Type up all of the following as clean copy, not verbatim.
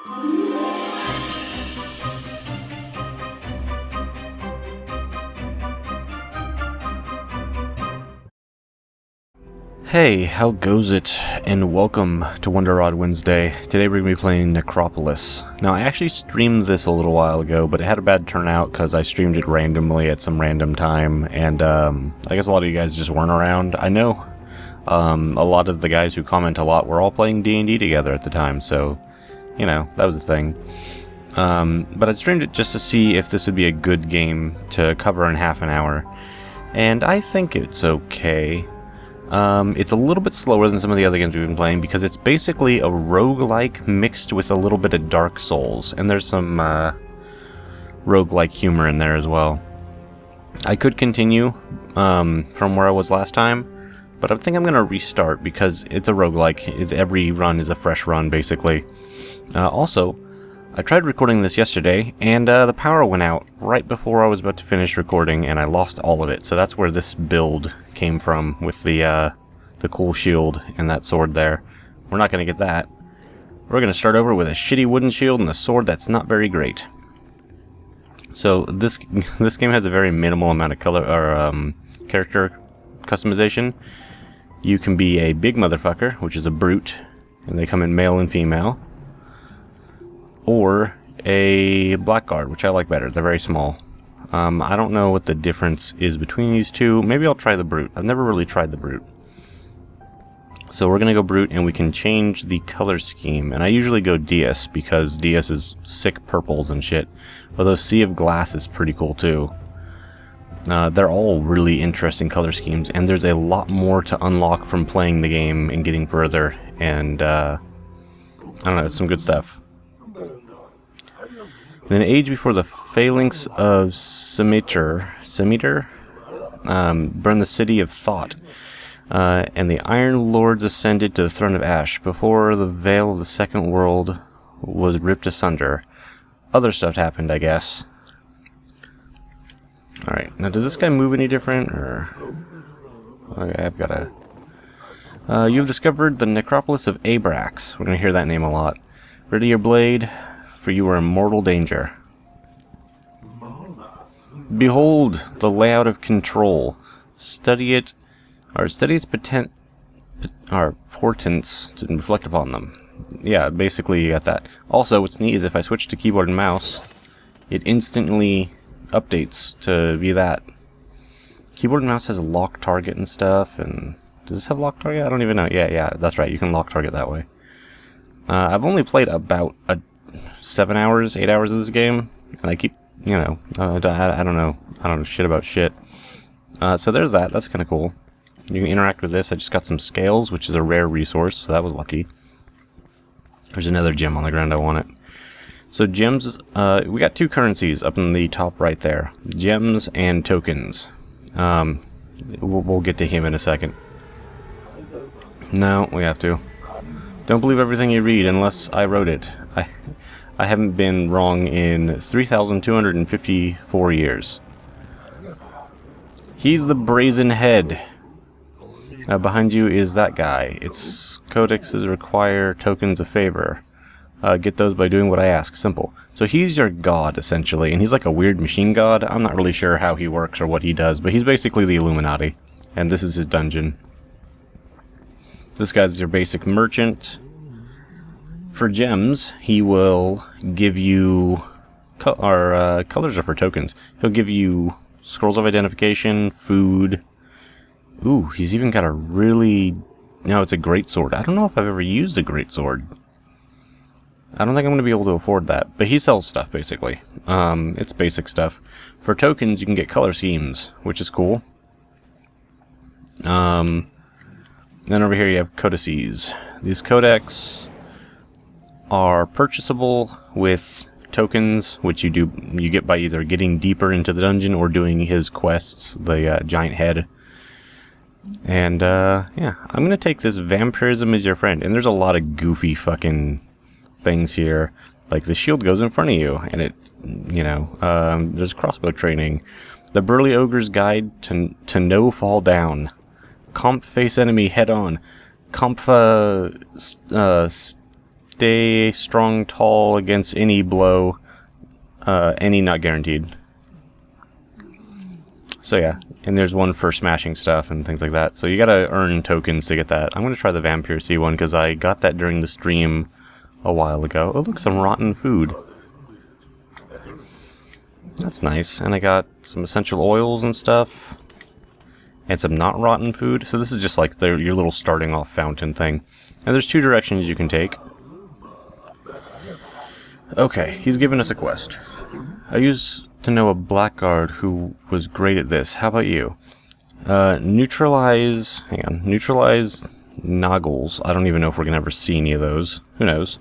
Hey, how goes it? And welcome to Wonder Odd Wednesday. Today we're going to be playing Necropolis. Now, I actually streamed this a little while ago, but it had a bad turnout because I streamed it randomly at some random time, and I guess a lot of you guys just weren't around. I know a lot of the guys who comment a lot were all playing D&D together at the time, so, you know, that was a thing. But I streamed it just to see if this would be a good game to cover in half an hour, and I think it's okay. It's a little bit slower than some of the other games we've been playing because it's basically a roguelike mixed with a little bit of Dark Souls, and there's some roguelike humor in there as well. I could continue from where I was last time, but I think I'm going to restart because it's a roguelike. Every run is a fresh run, basically. Also, I tried recording this yesterday, and the power went out right before I was about to finish recording, and I lost all of it. So that's where this build came from, with the cool shield and that sword there. We're not going to get that. We're going to start over with a shitty wooden shield and a sword that's not very great. So this game has a very minimal amount of color or character customization. You can be a big motherfucker, which is a brute, and they come in male and female. Or a blackguard, which I like better. They're very small. I don't know what the difference is between these two. Maybe I'll try the brute. I've never really tried the brute. So we're going to go brute, and we can change the color scheme. And I usually go DS, because DS is sick purples and shit. Although Sea of Glass is pretty cool too. They're all really interesting color schemes, and there's a lot more to unlock from playing the game and getting further. And I don't know, it's some good stuff. In an age before the phalanx of Semeter burned the city of Thought, and the Iron Lords ascended to the throne of Ash, before the veil of the Second World was ripped asunder. Other stuff happened, I guess. Alright, now does this guy move any different, or... Okay, I've got a... you've discovered the Necropolis of Abrax. We're going to hear that name a lot. Ready your blade, for you are in mortal danger. Behold the layout of control. Study its portents to reflect upon them. Yeah, basically you got that. Also, what's neat is if I switch to keyboard and mouse, it instantly updates to be that. Keyboard and mouse has a lock target and stuff, and does this have lock target? I don't even know. Yeah, that's right. You can lock target that way. I've only played about 7 hours, 8 hours of this game, and I keep, you know, I don't know shit about shit. So there's that. That's kind of cool. You can interact with this. I just got some scales, which is a rare resource, so that was lucky. There's another gem on the ground. I want it. So gems, we got two currencies up in the top right there. Gems and tokens. We'll get to him in a second. No, we have to. Don't believe everything you read unless I wrote it. I haven't been wrong in 3,254 years. He's the Brazen Head. Behind you is that guy. Its codexes require tokens of favor. Get those by doing what I ask. Simple. So he's your god, essentially, and he's like a weird machine god. I'm not really sure how he works or what he does, but he's basically the Illuminati. And this is his dungeon. This guy's your basic merchant. For gems, he will give you... colors are for tokens. He'll give you scrolls of identification, food. Ooh, he's even got a really... No, it's a greatsword. I don't know if I've ever used a greatsword. I don't think I'm going to be able to afford that. But he sells stuff, basically. It's basic stuff. For tokens, you can get color schemes, which is cool. Then over here you have codices. These codex are purchasable with tokens, which you get by either getting deeper into the dungeon or doing his quests, the giant head. And yeah, I'm gonna take this vampirism as your friend. And there's a lot of goofy fucking things here. Like the shield goes in front of you, and it, you know, there's crossbow training. The Burly Ogre's Guide to No Fall Down. Comp face enemy head on. Comp Stay strong, tall against any blow. Any not guaranteed. So yeah, and there's one for smashing stuff and things like that. So you gotta earn tokens to get that. I'm gonna try the Vampire Sea one because I got that during the stream a while ago. Oh look, some rotten food. That's nice. And I got some essential oils and stuff. And some not rotten food. So this is just like your little starting off fountain thing. And there's 2 directions you can take. Okay, he's given us a quest. I used to know a blackguard who was great at this. How about you? Neutralize noggles. I don't even know if we're gonna ever see any of those. Who knows?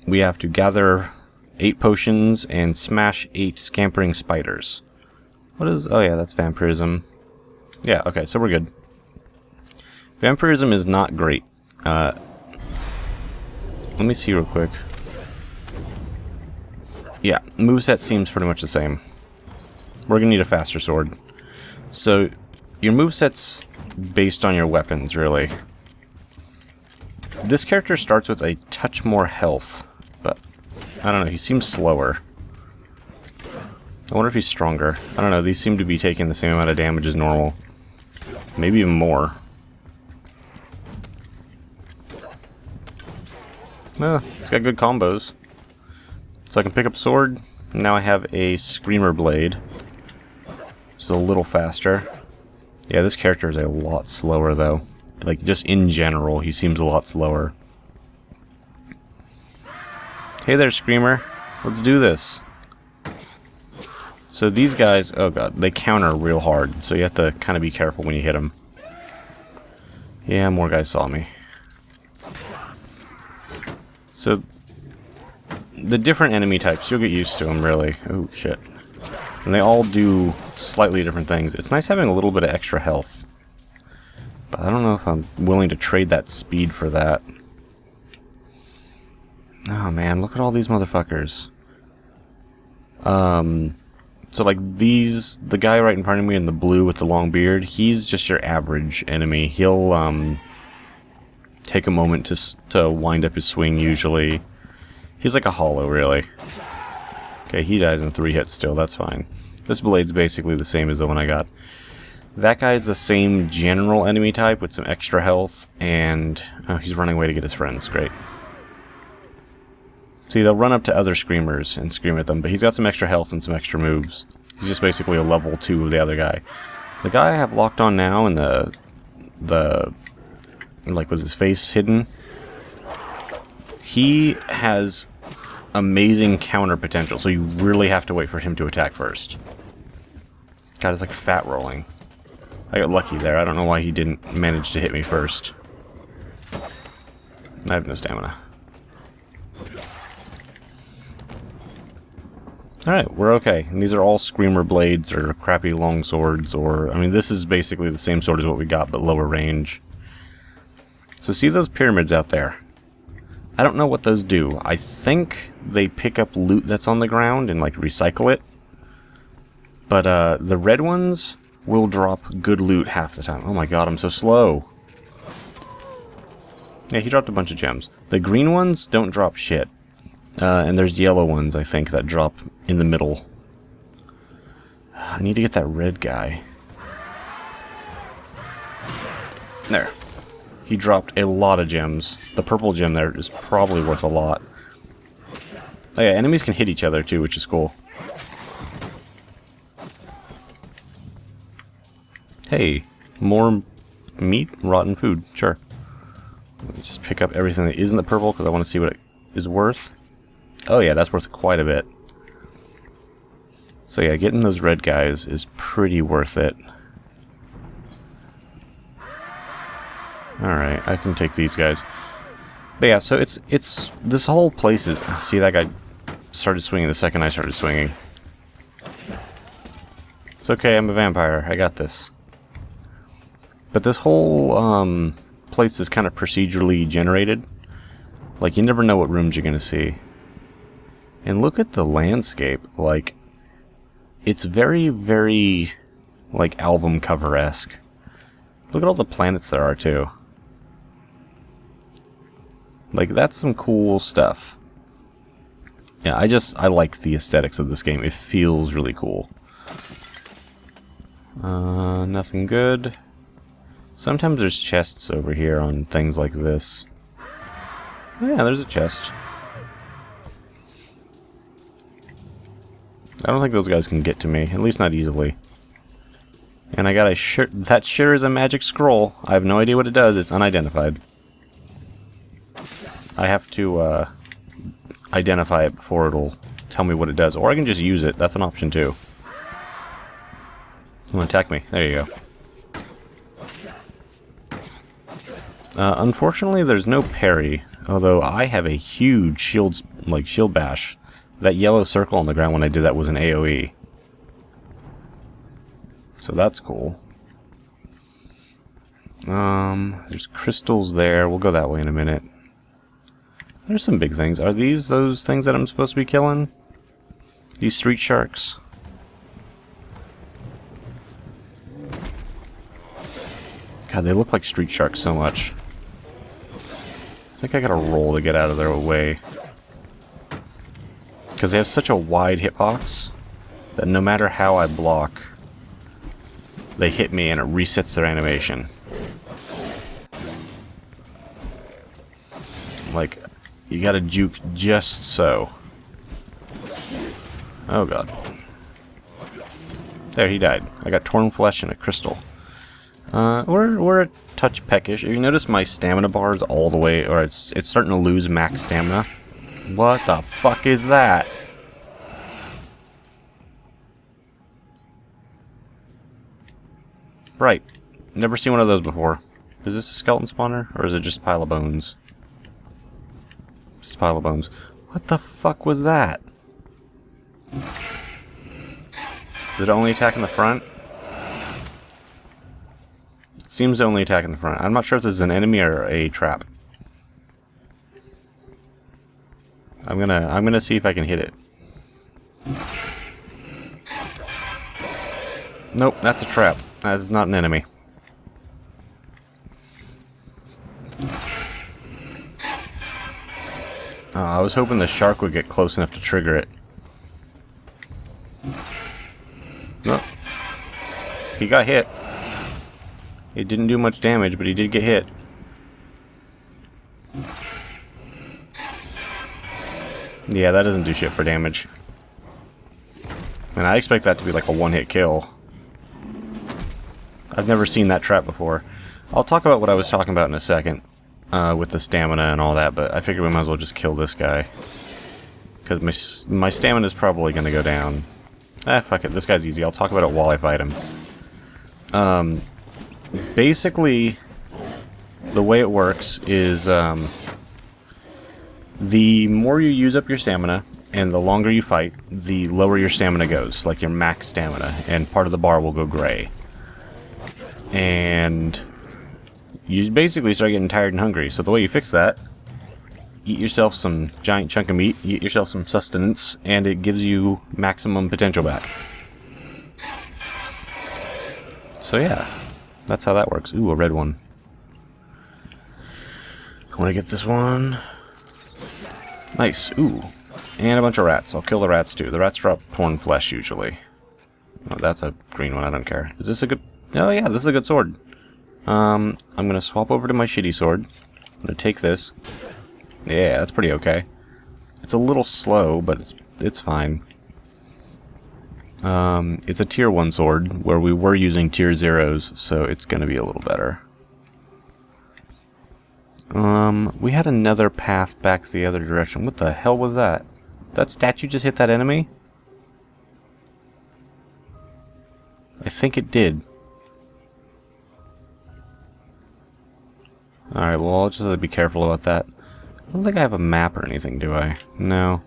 We have to gather 8 potions and smash 8 scampering spiders. What is... oh yeah, that's vampirism. Yeah, okay, so we're good. Vampirism is not great. Let me see real quick. Yeah, moveset seems pretty much the same. We're gonna need a faster sword. So, your moveset's based on your weapons, really. This character starts with a touch more health, but I don't know, he seems slower. I wonder if he's stronger. I don't know, these seem to be taking the same amount of damage as normal. Maybe even more. Well, it's got good combos. So I can pick up sword. Now I have a Screamer Blade. It's a little faster. Yeah, this character is a lot slower though. Like, just in general, he seems a lot slower. Hey there, Screamer. Let's do this. So these guys, oh god, they counter real hard. So you have to kind of be careful when you hit them. Yeah, more guys saw me. So, the different enemy types, you'll get used to them, really. Oh, shit. And they all do slightly different things. It's nice having a little bit of extra health. But I don't know if I'm willing to trade that speed for that. Oh, man, look at all these motherfuckers. So, like, these... the guy right in front of me in the blue with the long beard, he's just your average enemy. He'll, take a moment to wind up his swing, usually. He's like a hollow, really. Okay, he dies in 3 hits still, that's fine. This blade's basically the same as the one I got. That guy's the same general enemy type with some extra health, and he's running away to get his friends. Great. See, they'll run up to other screamers and scream at them, but he's got some extra health and some extra moves. He's just basically a level 2 of the other guy. The guy I have locked on now in the like with his face hidden, he has amazing counter potential, so you really have to wait for him to attack first. God, it's like fat rolling. I got lucky there. I don't know why he didn't manage to hit me first. I have no stamina. Alright, we're okay. And these are all Screamer Blades or crappy long swords, or... I mean, this is basically the same sword as what we got, but lower range. So see those pyramids out there? I don't know what those do. I think they pick up loot that's on the ground and, like, recycle it. But, the red ones will drop good loot half the time. Oh my god, I'm so slow. Yeah, he dropped a bunch of gems. The green ones don't drop shit. And there's yellow ones, I think, that drop in the middle. I need to get that red guy. There. He dropped a lot of gems. The purple gem there is probably worth a lot. Oh yeah, enemies can hit each other too, which is cool. Hey, more meat? Rotten food, sure. Let me just pick up everything that isn't the purple because I want to see what it is worth. Oh yeah, that's worth quite a bit. So yeah, getting those red guys is pretty worth it. Alright, I can take these guys. But yeah, so it's this whole place is... See, that guy started swinging the second I started swinging. It's okay, I'm a vampire. I got this. But this whole place is kind of procedurally generated. Like, you never know what rooms you're going to see. And look at the landscape. Like, it's very, very, like, album cover-esque. Look at all the planets there are, too. Like, that's some cool stuff. Yeah, I like the aesthetics of this game. It feels really cool. Nothing good. Sometimes there's chests over here on things like this. Oh, yeah, there's a chest. I don't think those guys can get to me, at least not easily. And I got a that sure is a magic scroll. I have no idea what it does. It's unidentified. I have to identify it before it'll tell me what it does. Or I can just use it. That's an option too. It'll attack me. There you go. Unfortunately, there's no parry. Although I have a huge shield bash. That yellow circle on the ground when I did that was an AoE. So that's cool. There's crystals there. We'll go that way in a minute. There's some big things. Are these those things that I'm supposed to be killing? These street sharks? God, they look like street sharks so much. I think I gotta roll to get out of their way. Because they have such a wide hitbox that no matter how I block, they hit me and it resets their animation. Like, you gotta juke just so. Oh god. There, he died. I got torn flesh and a crystal. We're a touch peckish. If you notice my stamina bar is all the way, or it's starting to lose max stamina. What the fuck is that? Right. Never seen one of those before. Is this a skeleton spawner? Or is it just a pile of bones? Just a pile of bones. What the fuck was that? Did it only attack in the front? It seems to only attack in the front. I'm not sure if this is an enemy or a trap. I'm gonna see if I can hit it. Nope, that's a trap. That is not an enemy. I was hoping the shark would get close enough to trigger it. Nope. He got hit. It didn't do much damage, but he did get hit. Yeah, that doesn't do shit for damage. And I expect that to be like a one-hit kill. I've never seen that trap before. I'll talk about what I was talking about in a second. With the stamina and all that, but I figured we might as well just kill this guy. Because my stamina is probably going to go down. Ah, fuck it. This guy's easy. I'll talk about it while I fight him. Basically, the way it works is, the more you use up your stamina, and the longer you fight, the lower your stamina goes. Like your max stamina. And part of the bar will go gray. And you basically start getting tired and hungry. So the way you fix that, eat yourself some giant chunk of meat, eat yourself some sustenance, and it gives you maximum potential back. So yeah, that's how that works. Ooh, a red one. I want to get this one. Nice. Ooh. And a bunch of rats. I'll kill the rats too. The rats drop torn flesh usually. Oh, that's a green one. I don't care. Is this a good... Oh yeah, this is a good sword. I'm gonna swap over to my shitty sword. I'm gonna take this. Yeah, that's pretty okay. It's a little slow, but it's fine. It's a tier 1 sword, where we were using tier 0s, so it's gonna be a little better. We had another path back the other direction. What the hell was that? That statue just hit that enemy? I think it did. Alright, well, I'll just have to be careful about that. I don't think I have a map or anything, do I? No.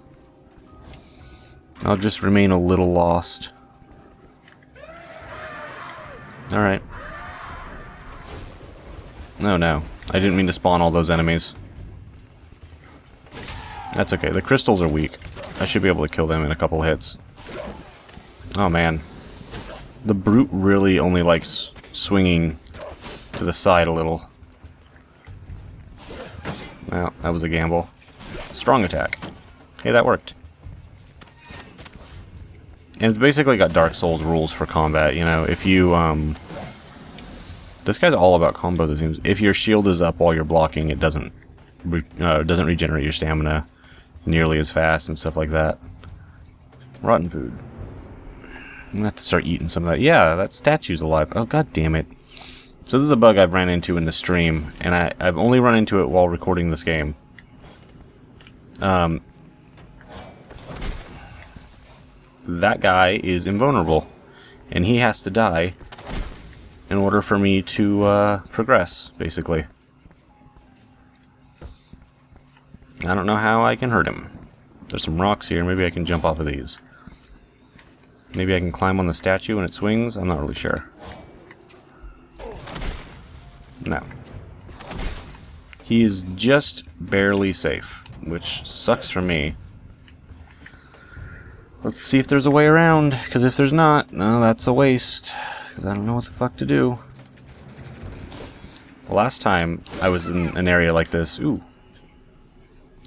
I'll just remain a little lost. Alright. Oh no. I didn't mean to spawn all those enemies. That's okay. The crystals are weak. I should be able to kill them in a couple hits. Oh man. The brute really only likes swinging to the side a little. Well, that was a gamble. Strong attack. Hey, that worked. And it's basically got Dark Souls rules for combat, you know, if you, this guy's all about combos, it seems. If your shield is up while you're blocking, it doesn't regenerate your stamina nearly as fast and stuff like that. Rotten food. I'm gonna have to start eating some of that. Yeah, that statue's alive. Oh, god damn it. So this is a bug I've ran into in the stream, and I've only run into it while recording this game. That guy is invulnerable, and he has to die in order for me to progress, basically. I don't know how I can hurt him. There's some rocks here, maybe I can jump off of these. Maybe I can climb on the statue when it swings, I'm not really sure. No. He is just barely safe, which sucks for me. Let's see if there's a way around, because if there's not, no, that's a waste. Because I don't know what the fuck to do. The last time I was in an area like this, ooh.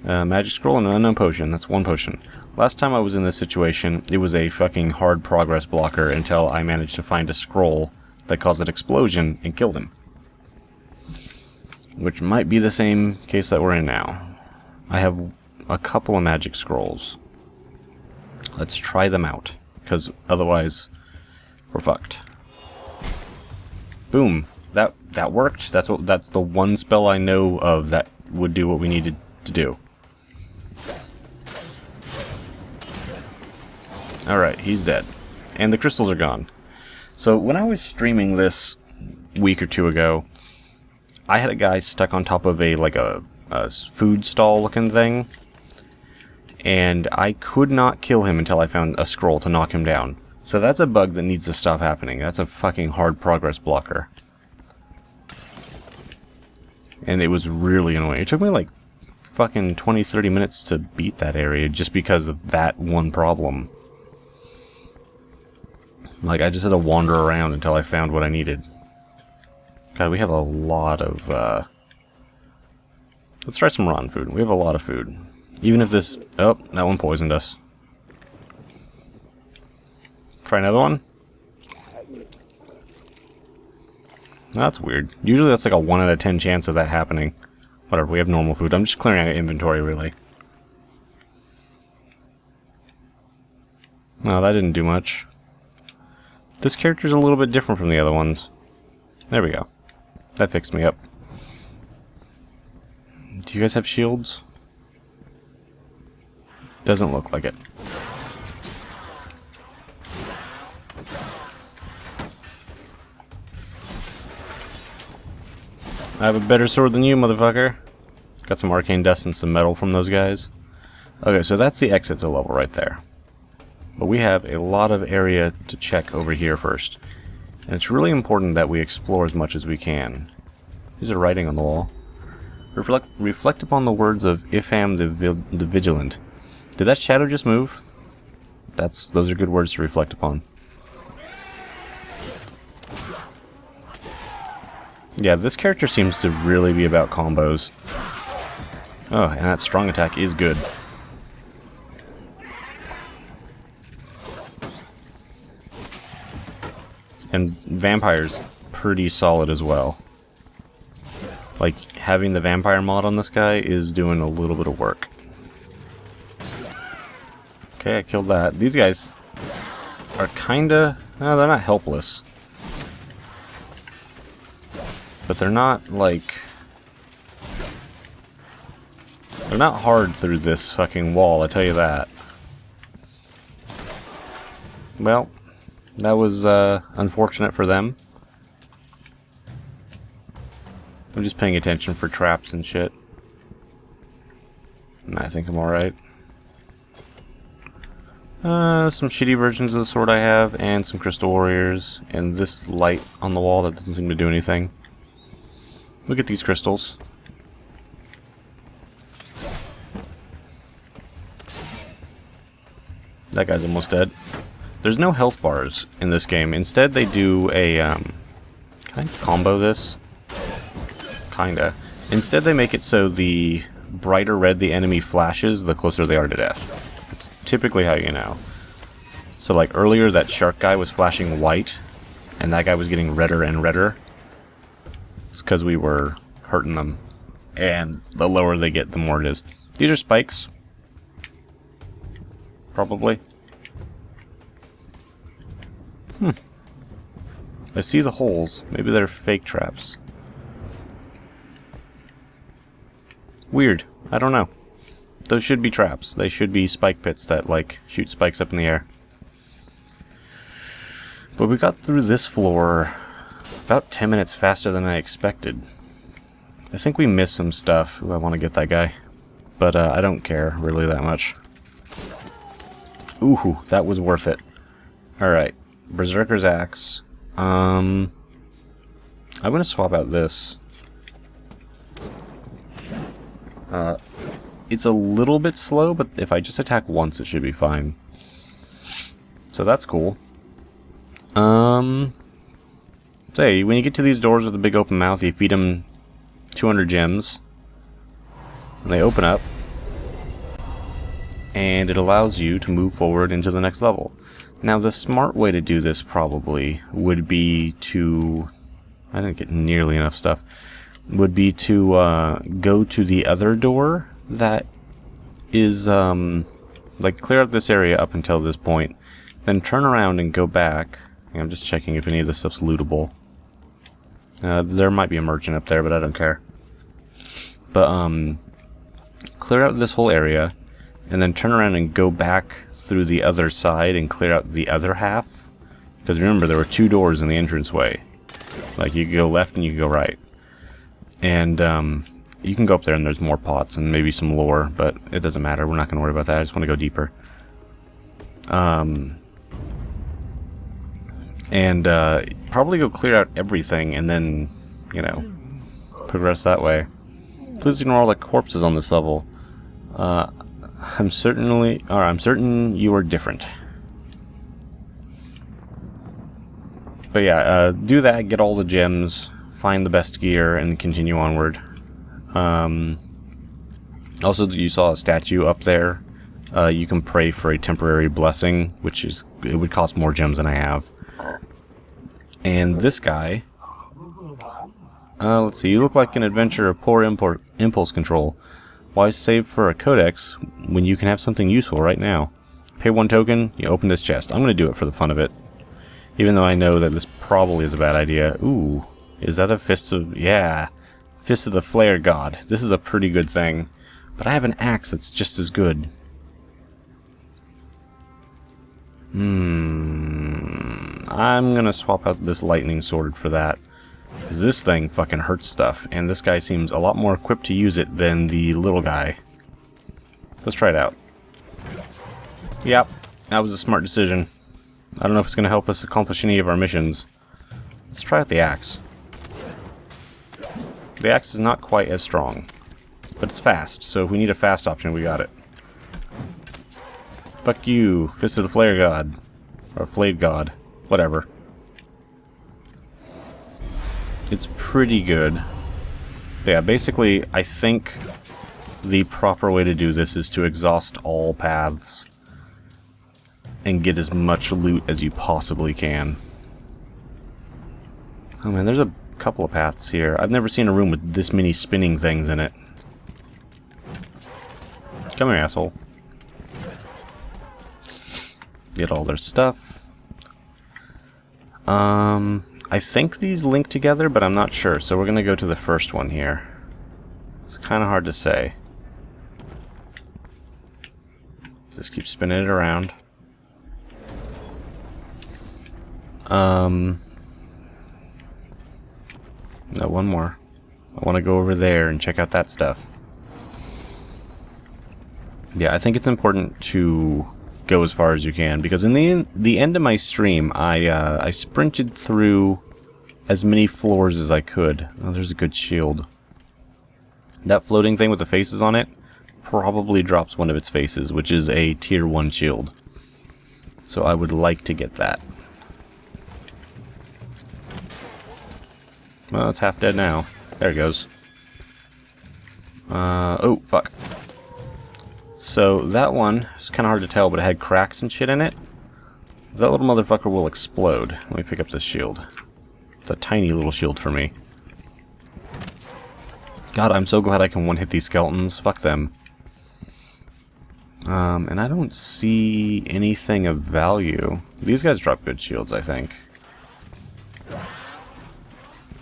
Magic scroll and an unknown potion, that's one potion. Last time I was in this situation, it was a fucking hard progress blocker until I managed to find a scroll that caused an explosion and killed him. Which might be the same case that we're in now. I have a couple of magic scrolls. Let's try them out, because otherwise we're fucked. Boom. That worked. That's the one spell I know of that would do what we needed to do. Alright, he's dead. And the crystals are gone. So when I was streaming this a week or two ago, I had a guy stuck on top of a food stall looking thing. And I could not kill him until I found a scroll to knock him down. So that's a bug that needs to stop happening. That's a fucking hard progress blocker. And it was really annoying. It took me like fucking 20-30 minutes to beat that area just because of that one problem. Like, I just had to wander around until I found what I needed. God, we have a lot of, let's try some rotten food. We have a lot of food. Even if this... Oh, that one poisoned us. Try another one? That's weird. Usually that's like a 1 out of 10 chance of that happening. Whatever, we have normal food. I'm just clearing out inventory, really. No, that didn't do much. This character's a little bit different from the other ones. There we go. That fixed me up. Do you guys have shields? Doesn't look like it. I have a better sword than you, motherfucker. Got some arcane dust and some metal from those guys. Okay, so that's the exit to level right there. But we have a lot of area to check over here first. And it's really important that we explore as much as we can. These are writing on the wall. Reflect upon the words of Ifam the Vigilant. Did that shadow just move? Those are good words to reflect upon. Yeah, this character seems to really be about combos. Oh, and that strong attack is good. And Vampire's pretty solid as well. Like, having the Vampire mod on this guy is doing a little bit of work. Okay, I killed that. These guys are kinda... No, they're not helpless. But they're not, like... They're not hard through this fucking wall, I tell you that. Well, that was unfortunate for them. I'm just paying attention for traps and shit. And I think I'm alright. Some shitty versions of the sword I have, and some crystal warriors, and this light on the wall that doesn't seem to do anything. Look at these crystals. That guy's almost dead. There's no health bars in this game. Instead, they do a, can I combo this? Kinda. Instead, they make it so the brighter red the enemy flashes, the closer they are to death. It's typically how you know. So like earlier, that shark guy was flashing white, and that guy was getting redder and redder. It's because we were hurting them. And the lower they get, the more it is. These are spikes. Probably. I see the holes. Maybe they're fake traps. Weird. I don't know. Those should be traps. They should be spike pits that, like, shoot spikes up in the air. But we got through this floor about 10 minutes faster than I expected. I think we missed some stuff. Ooh, I want to get that guy. But I don't care really that much. Ooh, that was worth it. Alright. Berserker's Axe. I'm going to swap out this. It's a little bit slow, but if I just attack once, it should be fine. So that's cool. Hey, when you get to these doors with a big open mouth, you feed them 200 gems. And they open up. And it allows you to move forward into the next level. Now, the smart way to do this probably would be to... I didn't get nearly enough stuff. Would be to go to the other door that is, like, clear out this area up until this point. Then turn around and go back. I'm just checking if any of this stuff's lootable. There might be a merchant up there, but I don't care. But, clear out this whole area, and then turn around and go back through the other side and clear out the other half. Because remember, there were 2 doors in the entranceway. Like, you could go left and you could go right. And, you can go up there and there's more pots and maybe some lore, but it doesn't matter. We're not going to worry about that. I just want to go deeper. And probably go clear out everything and then, you know, progress that way. Please ignore all the corpses on this level. I'm certain you are different. But yeah, do that, get all the gems, find the best gear, and continue onward. Also, you saw a statue up there. You can pray for a temporary blessing, which is, it would cost more gems than I have. And this guy, let's see, you look like an adventurer of poor impulse control. Why save for a codex when you can have something useful right now? Pay 1 token, you open this chest. I'm going to do it for the fun of it. Even though I know that this probably is a bad idea. Ooh, is that a fist of... yeah, Fist of the Flare God. This is a pretty good thing. But I have an axe that's just as good. I'm gonna swap out this lightning sword for that. This thing fucking hurts stuff, and this guy seems a lot more equipped to use it than the little guy. Let's try it out. Yep, that was a smart decision. I don't know if it's gonna help us accomplish any of our missions. Let's try out the axe. The axe is not quite as strong, but it's fast, so if we need a fast option, we got it. Fuck you, Fist of the Flare God. Or Flayed God. Whatever. It's pretty good. But yeah, basically, I think the proper way to do this is to exhaust all paths and get as much loot as you possibly can. Oh man, there's a couple of paths here. I've never seen a room with this many spinning things in it. Come here, asshole. Get all their stuff. I think these link together, but I'm not sure, so we're gonna go to the first one here. It's kind of hard to say. Just keep spinning it around. No, one more. I want to go over there and check out that stuff. Yeah, I think it's important to go as far as you can, because in the end of my stream, I sprinted through as many floors as I could. Oh, there's a good shield. That floating thing with the faces on it probably drops one of its faces, which is a tier 1 shield. So I would like to get that. Well, it's half dead now. There it goes. Oh, fuck. So, that one is kind of hard to tell, but it had cracks and shit in it. That little motherfucker will explode. Let me pick up this shield. It's a tiny little shield for me. God, I'm so glad I can one-hit these skeletons. Fuck them. And I don't see anything of value. These guys drop good shields, I think.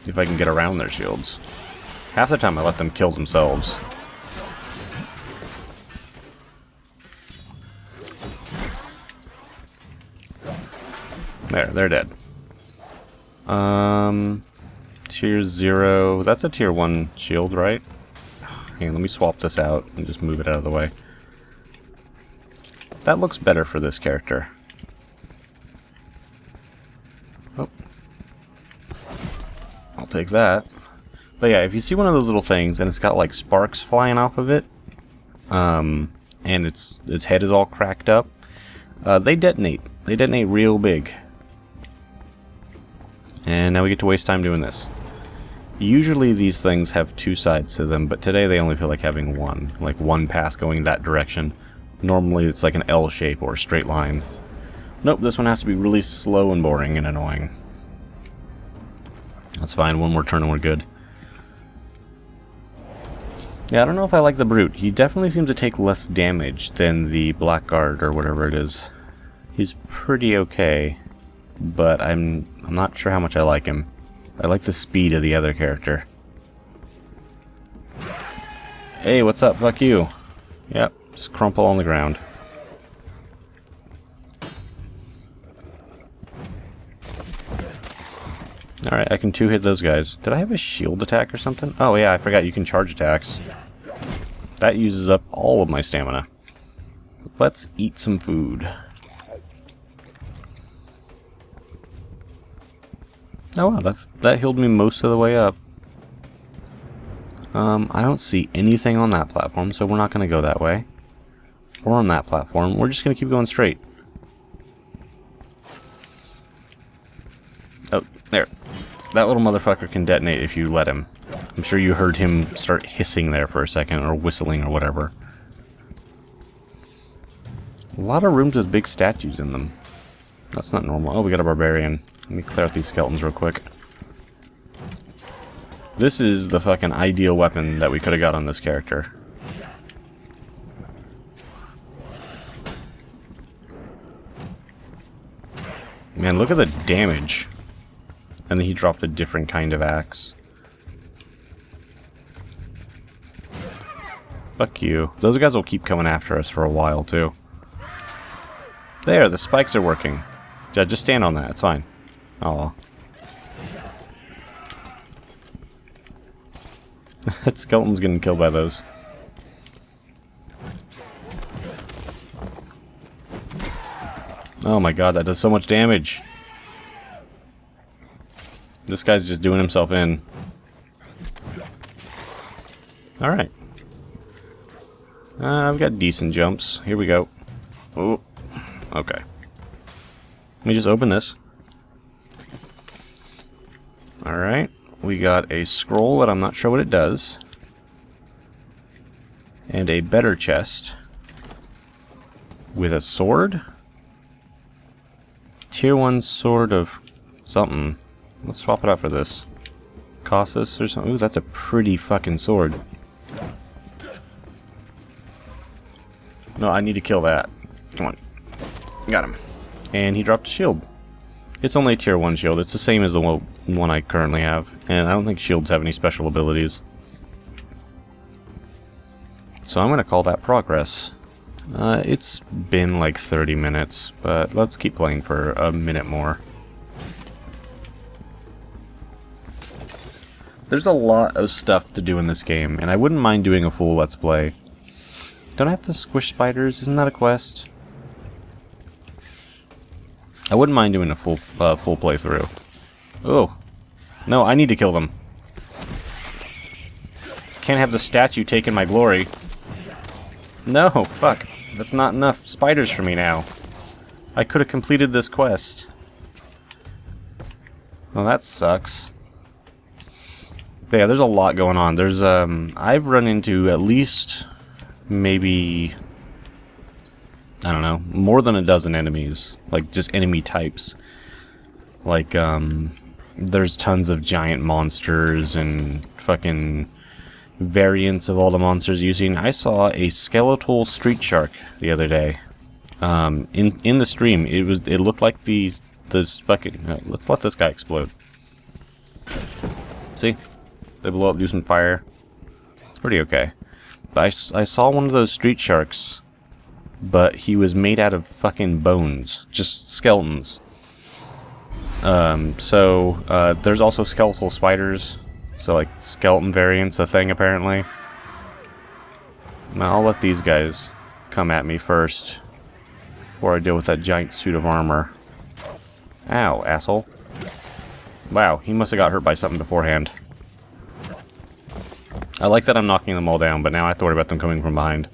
If I can get around their shields. Half the time I let them kill themselves. There, they're dead. Tier 0. That's a tier 1 shield, right? Hang on, let me swap this out and just move it out of the way. That looks better for this character. Oh. I'll take that. But yeah, if you see one of those little things and it's got like sparks flying off of it, and its head is all cracked up, they detonate. They detonate real big. And now we get to waste time doing this. Usually these things have two sides to them, but today they only feel like having one. Like one path going that direction. Normally it's like an L shape or a straight line. Nope, this one has to be really slow and boring and annoying. That's fine, one more turn and we're good. Yeah, I don't know if I like the Brute. He definitely seems to take less damage than the Blackguard or whatever it is. He's pretty okay, but I'm not sure how much I like him. I like the speed of the other character. Hey, what's up? Fuck you. Yep, just crumple on the ground. Alright, I can two-hit those guys. Did I have a shield attack or something? Oh yeah, I forgot you can charge attacks. That uses up all of my stamina. Let's eat some food. Oh wow, that healed me most of the way up. I don't see anything on that platform, so we're not going to go that way. Or on that platform. We're just going to keep going straight. Oh, there. That little motherfucker can detonate if you let him. I'm sure you heard him start hissing there for a second, or whistling or whatever. A lot of rooms with big statues in them. That's not normal. Oh, we got a barbarian. Let me clear out these skeletons real quick. This is the fucking ideal weapon that we could have got on this character. Man, look at the damage. And then he dropped a different kind of axe. Fuck you. Those guys will keep coming after us for a while, too. There, the spikes are working. Yeah, just stand on that, it's fine. Oh. That skeleton's getting killed by those. Oh my god, that does so much damage. This guy's just doing himself in. Alright. I've got decent jumps. Here we go. Oh, okay. Let me just open this. Alright. We got a scroll that I'm not sure what it does. And a better chest. With a sword? Tier 1 sword of something. Let's swap it out for this. Casus or something. Ooh, that's a pretty fucking sword. No, I need to kill that. Come on. Got him. And he dropped a shield. It's only a tier 1 shield. It's the same as the one I currently have. And I don't think shields have any special abilities. So I'm going to call that progress. It's been like 30 minutes, but let's keep playing for a minute more. There's a lot of stuff to do in this game, and I wouldn't mind doing a full Let's Play. Don't I have to squish spiders? Isn't that a quest? I wouldn't mind doing a full playthrough. Oh. No, I need to kill them. Can't have the statue taking my glory. No, fuck. That's not enough spiders for me now. I could have completed this quest. Well, that sucks. But yeah, there's a lot going on. There's, I've run into at least maybe, I don't know, more than a dozen enemies. Like, just enemy types. Like, there's tons of giant monsters and fucking variants of all the monsters you've seen. I saw a skeletal street shark the other day. In the stream, it looked like this fucking. Let's let this guy explode. See, they blow up, do some fire. It's pretty okay. But I saw one of those street sharks, but he was made out of fucking bones, just skeletons. There's also skeletal spiders. So, like, skeleton variants a thing, apparently. Now, I'll let these guys come at me first before I deal with that giant suit of armor. Ow, asshole. Wow, he must have got hurt by something beforehand. I like that I'm knocking them all down, but now I have to worry about them coming from behind.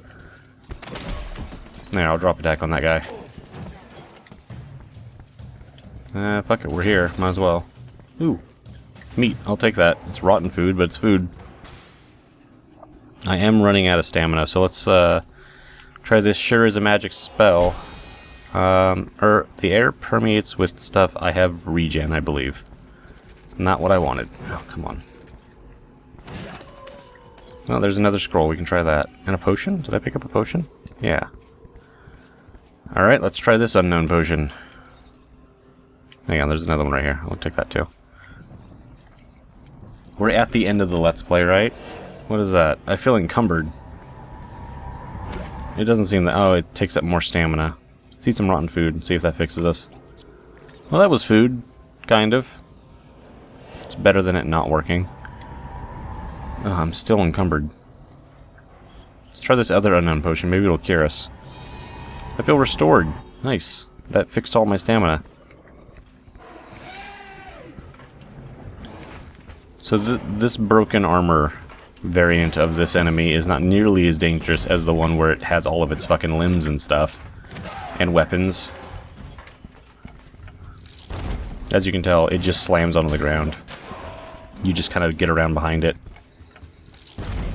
There, I'll drop attack on that guy. Fuck it, we're here. Might as well. Ooh. Meat. I'll take that. It's rotten food, but it's food. I am running out of stamina, so let's try this. Sure is a magic spell. The air permeates with stuff. I have regen, I believe. Not what I wanted. Oh, come on. Well, there's another scroll. We can try that. And a potion? Did I pick up a potion? Yeah. Alright, let's try this unknown potion. Hang on, there's another one right here. I'll take that too. We're at the end of the Let's Play, right? What is that? I feel encumbered. It doesn't seem that... Oh, it takes up more stamina. Let's eat some rotten food and see if that fixes us. Well, that was food. Kind of. It's better than it not working. Oh, I'm still encumbered. Let's try this other unknown potion. Maybe it'll cure us. I feel restored. Nice. That fixed all my stamina. So this broken armor variant of this enemy is not nearly as dangerous as the one where it has all of its fucking limbs and stuff. And weapons. As you can tell, it just slams onto the ground. You just kind of get around behind it.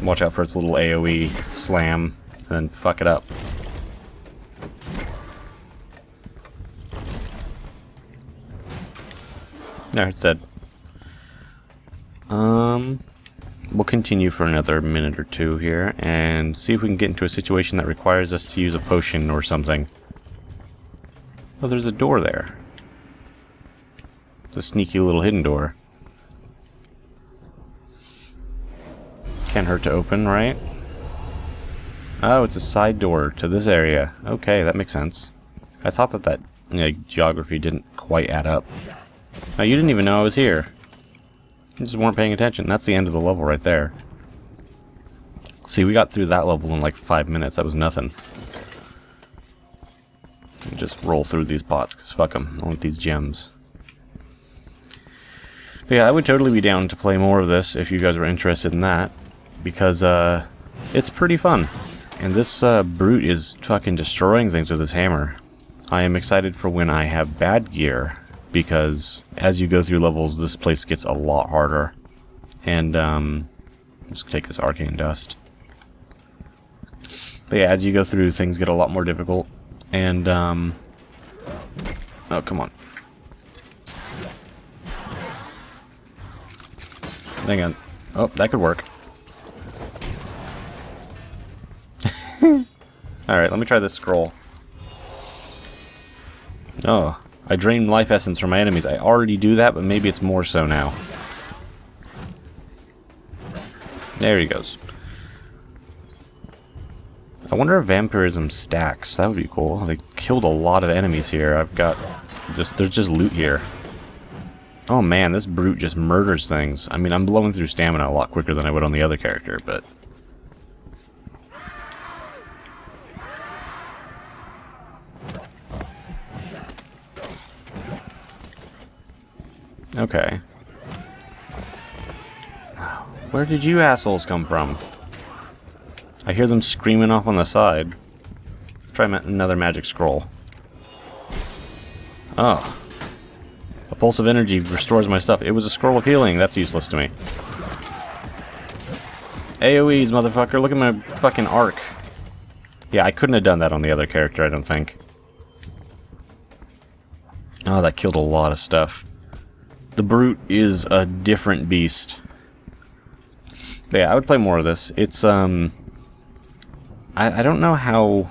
Watch out for its little AoE slam, and then fuck it up. There, it's dead. We'll continue for another minute or two here, and see if we can get into a situation that requires us to use a potion or something. Oh, there's a door there. It's a sneaky little hidden door. Can't hurt to open, right? Oh, it's a side door to this area. Okay, that makes sense. I thought that geography didn't quite add up. Now, you didn't even know I was here. You just weren't paying attention. That's the end of the level right there. See, we got through that level in like 5 minutes. That was nothing. Just roll through these pots, because fuck them. I want these gems. But yeah, I would totally be down to play more of this if you guys were interested in that. Because, it's pretty fun. And this, brute is fucking destroying things with his hammer. I am excited for when I have bad gear. Because as you go through levels, this place gets a lot harder. And, let's take this arcane dust. But yeah, as you go through, things get a lot more difficult. And, oh, come on. Hang on. Oh, that could work. Alright, let me try this scroll. Oh, I drain life essence from my enemies. I already do that, but maybe it's more so now. There he goes. I wonder if vampirism stacks. That would be cool. They killed a lot of enemies here. I've got... there's just loot here. Oh man, this brute just murders things. I mean, I'm blowing through stamina a lot quicker than I would on the other character, but... Okay. Where did you assholes come from? I hear them screaming off on the side. Let's try another magic scroll. Oh. A pulse of energy restores my stuff. It was a scroll of healing. That's useless to me. AoEs, motherfucker. Look at my fucking arc. Yeah, I couldn't have done that on the other character, I don't think. Oh, that killed a lot of stuff. The Brute is a different beast. But yeah, I would play more of this. It's, I don't know how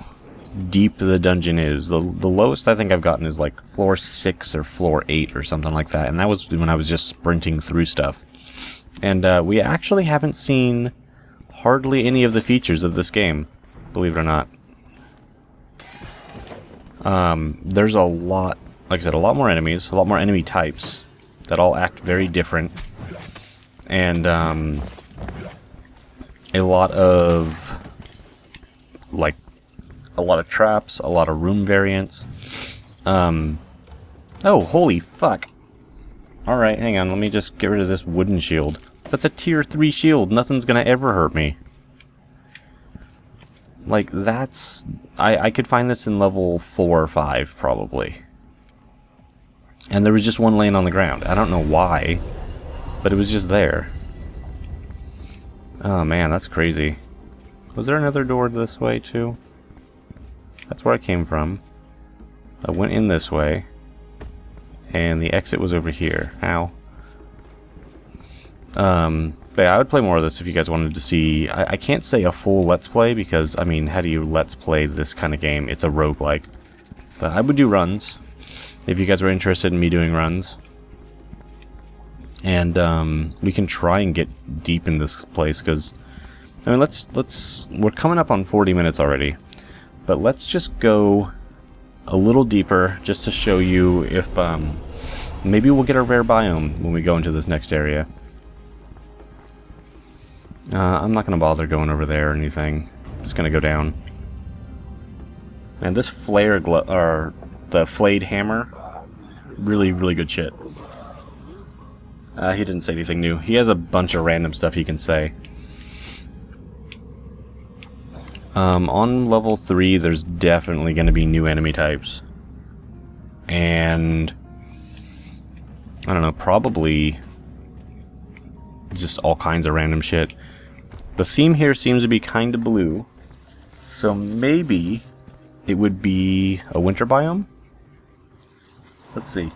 deep the dungeon is. The lowest I think I've gotten is like floor 6 or floor 8 or something like that. And that was when I was just sprinting through stuff. And we actually haven't seen hardly any of the features of this game, believe it or not. There's a lot, like I said, a lot more enemies, a lot more enemy types that all act very different. And a lot of, like, a lot of traps, a lot of room variants. Oh, holy fuck. Alright, hang on, let me just get rid of this wooden shield. That's a tier 3 shield, nothing's gonna ever hurt me. Like, that's... I could find this in level 4 or 5, probably. And there was just one laying on the ground. I don't know why, but it was just there. Oh man, that's crazy. Was there another door this way, too? That's where I came from. I went in this way. And the exit was over here. Ow. But yeah, I would play more of this if you guys wanted to see... I can't say a full Let's Play because, I mean, how do you Let's Play this kind of game? It's a roguelike. But I would do runs if you guys were interested in me doing runs. And we can try and get deep in this place because... I mean, let's... We're coming up on 40 minutes already. But let's just go a little deeper just to show you if... maybe we'll get a rare biome when we go into this next area. I'm not going to bother going over there or anything. Just going to go down. And this flare or the flayed hammer, really, really good shit. He didn't say anything new. He has a bunch of random stuff he can say. On level 3, there's definitely going to be new enemy types. And... I don't know, probably just all kinds of random shit. The theme here seems to be kind of blue, so maybe it would be a winter biome? Let's see.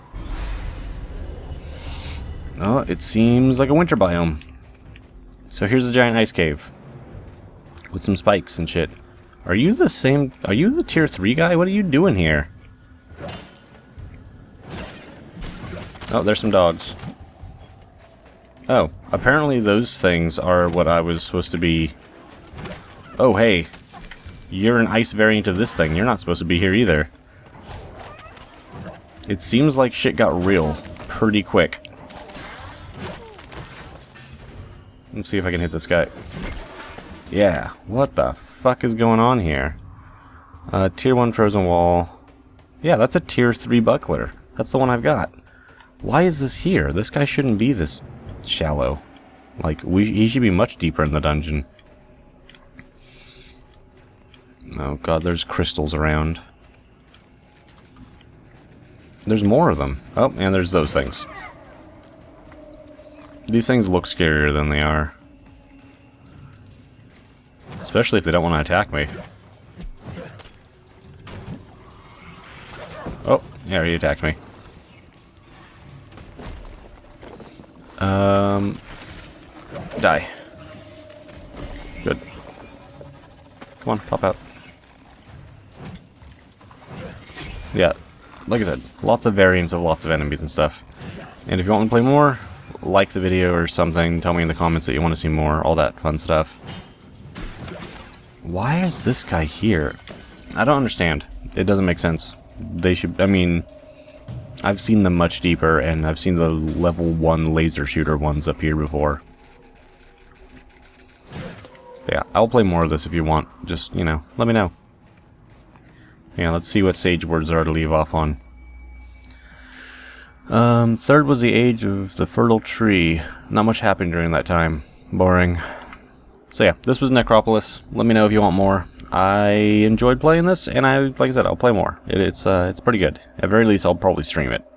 Oh, it seems like a winter biome. So here's a giant ice cave with some spikes and shit. Are you the same? Are you the tier 3 guy? What are you doing here? Oh, there's some dogs. Oh, apparently those things are what I was supposed to be... Oh, hey. You're an ice variant of this thing. You're not supposed to be here either. It seems like shit got real pretty quick. Let's see if I can hit this guy. Yeah, what the fuck is going on here? Tier 1 frozen wall. Yeah, that's a tier 3 buckler. That's the one I've got. Why is this here? This guy shouldn't be this shallow. Like, he should be much deeper in the dungeon. Oh god, there's crystals around. There's more of them. Oh, and there's those things. These things look scarier than they are. Especially if they don't want to attack me. Oh, yeah, he attacked me. Die. Good. Come on, pop out. Yeah, like I said, lots of variants of lots of enemies and stuff. And if you want me to play more, like the video or something, tell me in the comments that you want to see more, all that fun stuff. Why is this guy here? I don't understand. It doesn't make sense. They should, I mean... I've seen them much deeper, and I've seen the level 1 laser shooter ones up here before. Yeah, I'll play more of this if you want. Just, you know, let me know. Yeah, let's see what sage words there are to leave off on. Third was the age of the fertile tree. Not much happened during that time. Boring. So yeah, this was Necropolis. Let me know if you want more. I enjoyed playing this, and like I said, I'll play more. It's pretty good. At very least, I'll probably stream it.